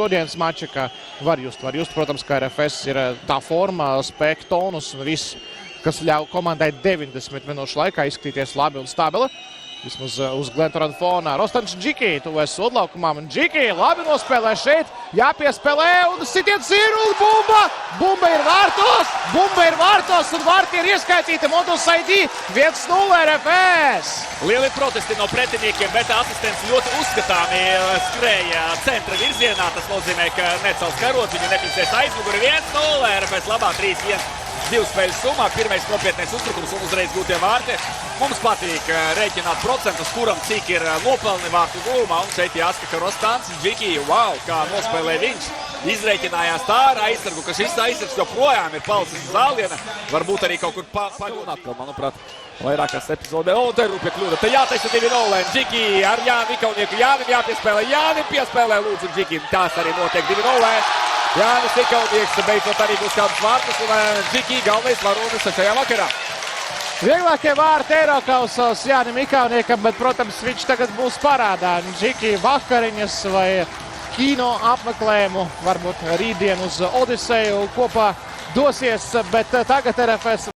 Šodienas mača, ka var just, protams, ka RFS ir tā forma, spēka tonus un viss, kas ļauj komandai 90 minūšu laikā izskatīties labi un stabili. Vismaz uz Glentorana fonā. Rostans Džiki tuvēs sodlaukumam, un Džiki labi nospēlē šeit, jāpiespēlē, un sitiens ir, un bumba ir vārtos, un vārti ir ieskaitīti Modus ID 1-0 RFS. Lieli protesti no pretiniekiem, bet asistents ļoti uzskatāmi skrēja centra virzienā. Tas nozīmē, ka necels karot, viņi nekļūsies aizmuguri 1-0, RFS labā 3-1. 2 spēļu summā, pirmais nopietnais uztrukums un uzreiz gūtie vārti. Mums patīk rēķināt procentus, kuram cik ir nopelni vārtu gūmā, un šeit jāskaka Rostans Džiki, wow, kā nospēlē viņš. Izrēķinājās tā ar aizsargu, ka šis aizsargs joprojām ir palicis uz zāliena, varbūt arī kaut kur pagūnāt, atkal, manuprāt, vairākās epizodē. O, te rūpja kļūda, te jātaisa 2-0, Džiki ar Jāni Ikaunieki, Jānim jāpiespēlē, Jānim piespēlē, lūdzu Džiki, tās arī notiek 2-0. Jānis Ikaunieks beidzot arī būs kādus vārtus, un Džiki galvenais varonis šajā vakarā. Vieglākie vārti Eirokausās Jānim Ikauniekam, bet, protams, viņš tagad būs parādā. Džiki vakariņas vai kino apmeklējumu, varbūt rītdien uz Odiseju kopā dosies, bet tagad RFS